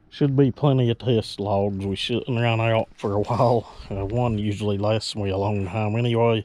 Should be plenty of test logs. We shouldn't run out for a while. One usually lasts me a long time anyway.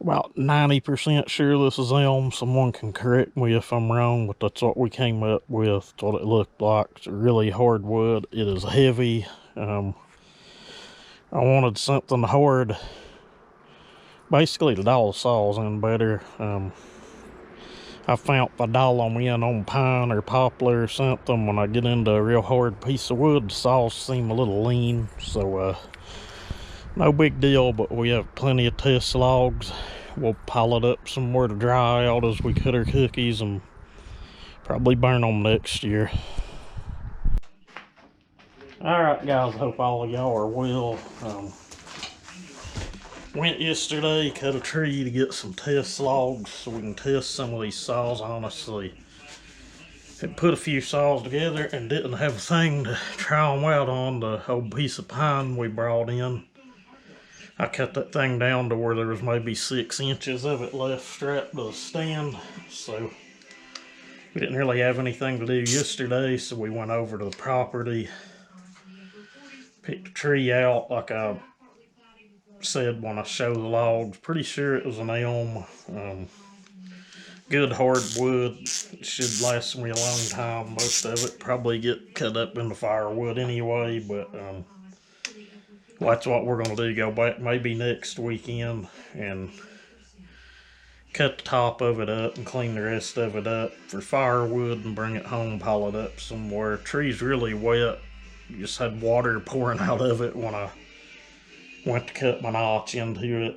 About 90% sure this is elm. Someone can correct me if I'm wrong, but that's what we came up with. That's what it looked like. It's a really hard wood. It is heavy. I wanted something hard. Basically, to dial the saws in better. I found if I dial them in on pine or poplar or something, when I get into a real hard piece of wood, the saws seem a little lean. So, no big deal, but we have plenty of test logs. We'll pile it up somewhere to dry out as we cut our cookies and probably burn them next year. Alright guys, hope all of y'all are well. Went yesterday, cut a tree to get some test logs so we can test some of these saws. Honestly, had put a few saws together and didn't have a thing to try them out on. The old piece of pine we brought in, I cut that thing down to where there was maybe 6 inches of it left strapped to the stand. So we didn't really have anything to do yesterday, so we went over to the property, picked a tree out like I said when I showed the logs. Pretty sure it was an elm. Good hard wood. It should last me a long time. Most of it probably get cut up into firewood anyway, but well, that's what we're going to do. Go back maybe next weekend and cut the top of it up and clean the rest of it up for firewood and bring it home, pile it up somewhere. Tree's really wet. You just had water pouring out of it when I went to cut my notch into it.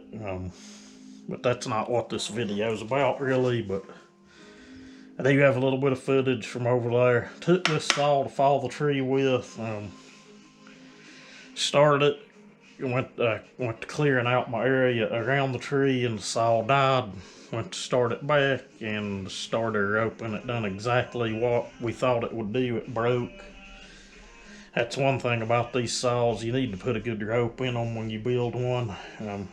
But that's not what this video is about really, but I do have a little bit of footage from over there. Took this saw to file the tree with. Started it, went to clearing out my area around the tree and the saw died. Went to start it back and the starter open. It done exactly what we thought it would do. It broke. That's one thing about these saws, you need to put a good rope in them when you build one.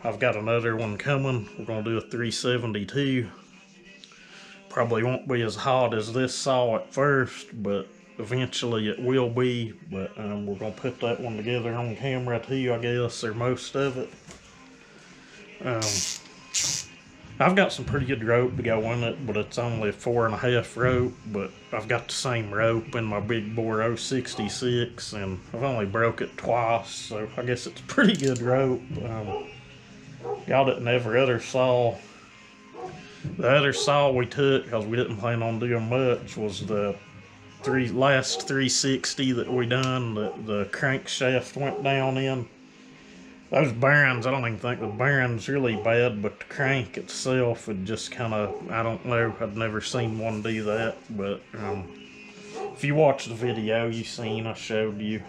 I've got another one coming. We're going to do a 372. Probably won't be as hot as this saw at first, but eventually it will be. But we're going to put that one together on camera too, I guess, or most of it. I've got some pretty good rope to go in it, but it's only a 4.5 rope. But I've got the same rope in my big bore 066, and I've only broke it twice, so I guess it's pretty good rope. Got it in every other saw. The other saw we took, because we didn't plan on doing much, was the last 360 that we done. The crankshaft went down in. Those bearings, I don't even think the bearing's really bad, but the crank itself would just kind of, I don't know, I'd never seen one do that. But if you watch the video you seen, I showed you.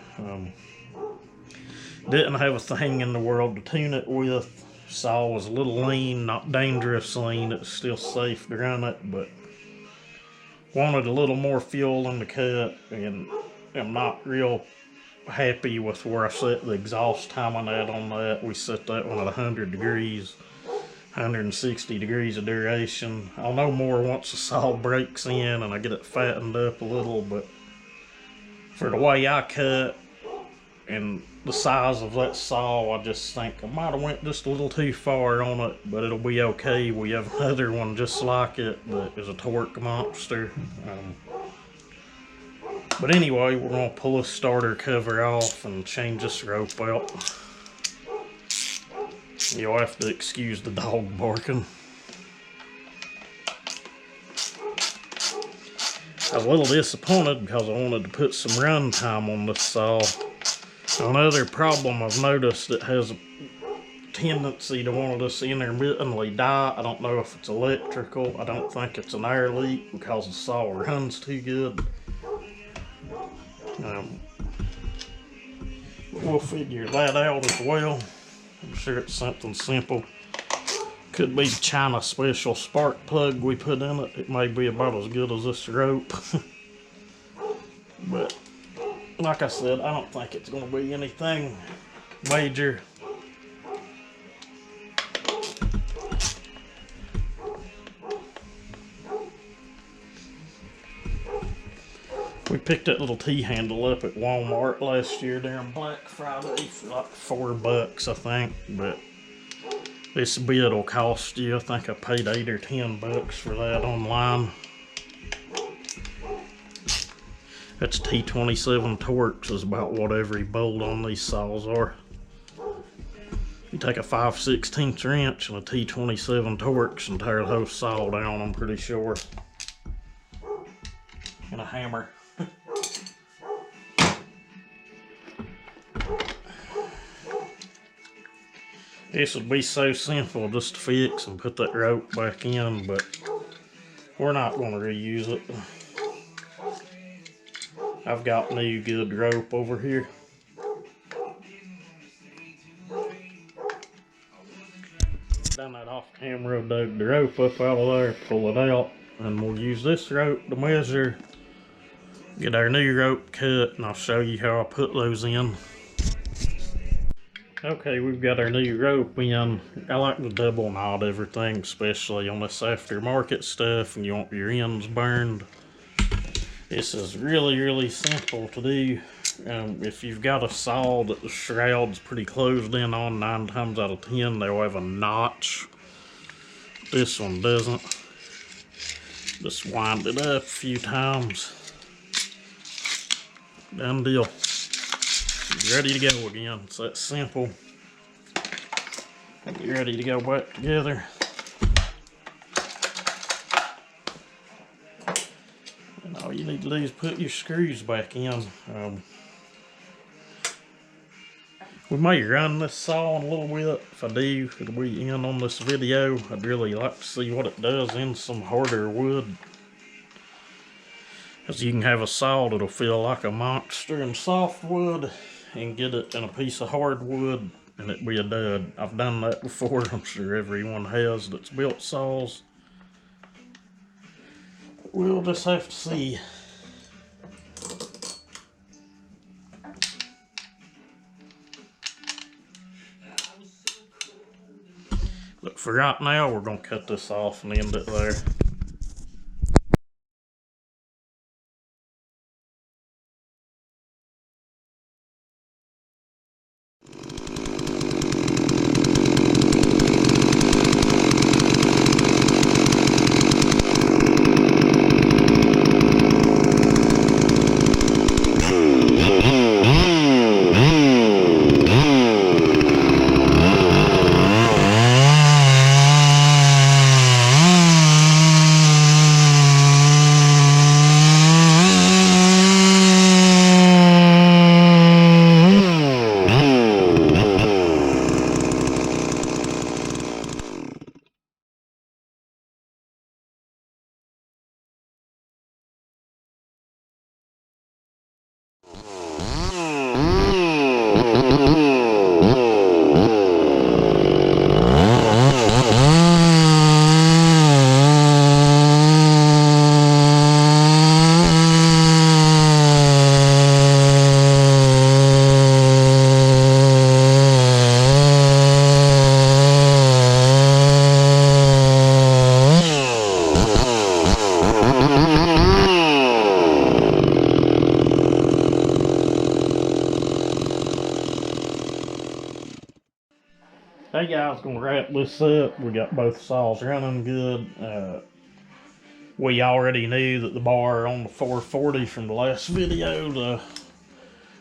Didn't have a thing in the world to tune it with. Saw was a little lean, not dangerous lean, it's still safe to run it, but wanted a little more fuel in the cut, and I'm not real happy with where I set the exhaust timing at on that. We set that one at 100 degrees, 160 degrees of duration. I'll know more once the saw breaks in and I get it fattened up a little, but for the way I cut and the size of that saw, I just think I might have went just a little too far on it, but it'll be okay. We have another one just like it that is a torque monster. But anyway, we're going to pull this starter cover off and change this rope out. You'll have to excuse the dog barking. I was a little disappointed because I wanted to put some run time on this saw. Another problem I've noticed, it has a tendency to want to just intermittently die. I don't know if it's electrical. I don't think it's an air leak because the saw runs too good. We'll figure that out as well. I'm sure it's something simple. Could be the China special spark plug we put in it. It may be about as good as this rope. But like I said, I don't think it's going to be anything major. We picked that little T-handle up at Walmart last year during Black Friday for like $4, I think. But this bit will cost you, I think I paid $8 or $10 for that online. That's T27 Torx is about what every bolt on these saws are. You take a 5/16 wrench and a T27 Torx and tear the whole saw down, I'm pretty sure. And a hammer. This would be so simple just to fix and put that rope back in, but we're not going to reuse it. I've got new good rope over here. Done that off camera, dug the rope up out of there, pull it out, and we'll use this rope to measure, get our new rope cut, and I'll show you how I put those in. Okay, we've got our new rope in. I like to double knot everything, especially on this aftermarket stuff and you want your ends burned. This is really simple to do. If you've got a saw that the shroud's pretty closed in on, 9 times out of 10 they'll have a notch. This one doesn't. Just wind it up a few times. Done deal. Ready to go again. It's that simple. Get ready to go back together. And all you need to do is put your screws back in. We may run this saw in a little bit. If I do, it'll be in on this video. I'd really like to see what it does in some harder wood. Because you can have a saw that'll feel like a monster in softwood and get it in a piece of hardwood and it'd be a dud. I've done that before. I'm sure everyone has that's built saws. We'll just have to see. But for right now, we're going to cut this off and end it there. Hey guys, gonna wrap this up. We got both saws running good. We already knew that the bar on the 440 from the last video, the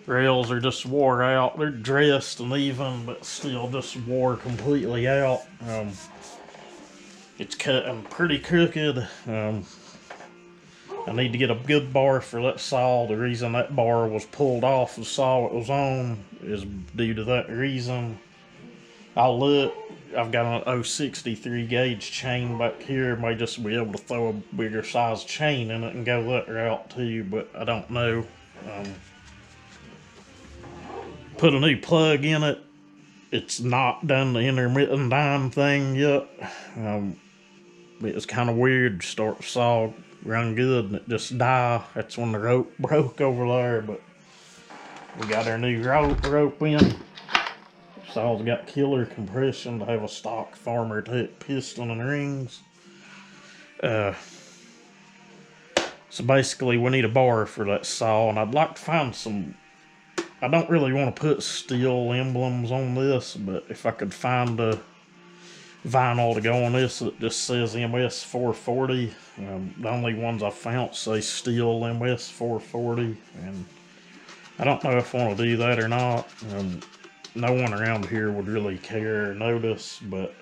rails are just wore out. They're dressed and even, but still just wore completely out. It's cutting pretty crooked. I need to get a good bar for that saw. The reason that bar was pulled off the saw it was on is due to that reason. I'll look. I've got an 063 gauge chain back here. May just be able to throw a bigger size chain in it and go that route too, but I don't know. Put a new plug in it. It's not done the intermittent dime thing yet. It's kind of weird to start the saw run good and it just die. That's when the rope broke over there, but we got our new rope in. Saw's got killer compression to have a stock farmer type piston and rings. So basically we need a bar for that saw, and I'd like to find some, I don't really want to put steel emblems on this, but if I could find a vinyl to go on this that just says ms440. The only ones I found say steel ms440, and I don't know if I want to do that or not. No one around here would really care or notice, but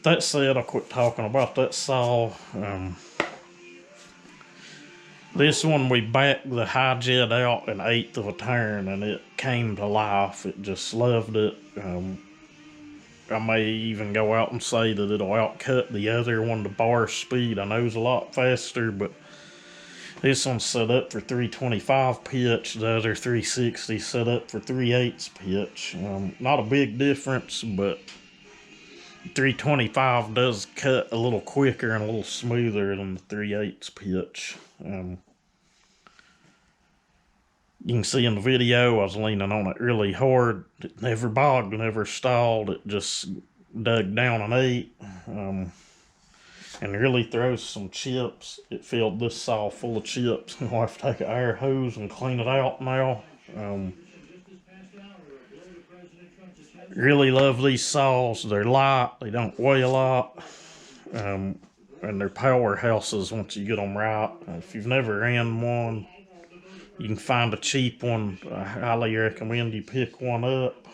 that said, I'll quit talking about that saw. This one, we backed the high jet out an eighth of a turn, and it came to life. It just loved it. I may even go out and say that it'll outcut the other one. The bar speed I know is a lot faster, but this one's set up for 325 pitch. The other 360 set up for 3/8 pitch. Not a big difference, but 325 does cut a little quicker and a little smoother than the 3/8 pitch. You can see in the video I was leaning on it really hard. It never bogged, never stalled. It just dug down and ate. And really throws some chips. It filled this saw full of chips. I'll have to take an air hose and clean it out now. Really love these saws. They're light, they don't weigh a lot, and they're powerhouses once you get them right. If you've never ran one, you can find a cheap one. I highly recommend you pick one up.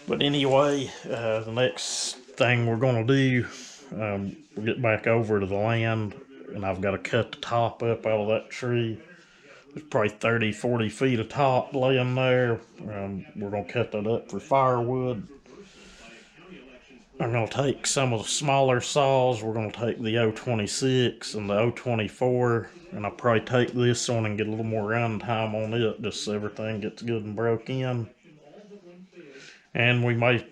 But anyway, the next thing we're going to do, we'll get back over to the land, and I've got to cut the top up out of that tree. There's probably 30, 40 feet of top laying there. We're going to cut that up for firewood. I'm going to take some of the smaller saws. We're going to take the 026 and the 024, and I'll probably take this one and get a little more run time on it, just so everything gets good and broke in. And we may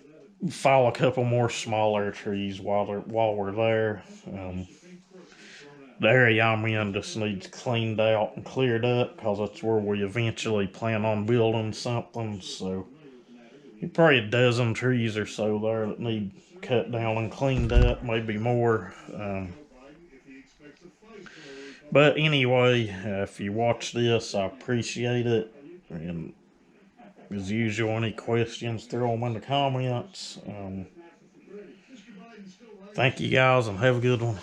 file a couple more smaller trees while we're there. The area I'm in just needs cleaned out and cleared up, because that's where we eventually plan on building something. So probably a dozen trees or so there that need cut down and cleaned up, maybe more. But anyway, if you watch this, I appreciate it. And as usual, any questions, throw them in the comments. Thank you guys, and have a good one.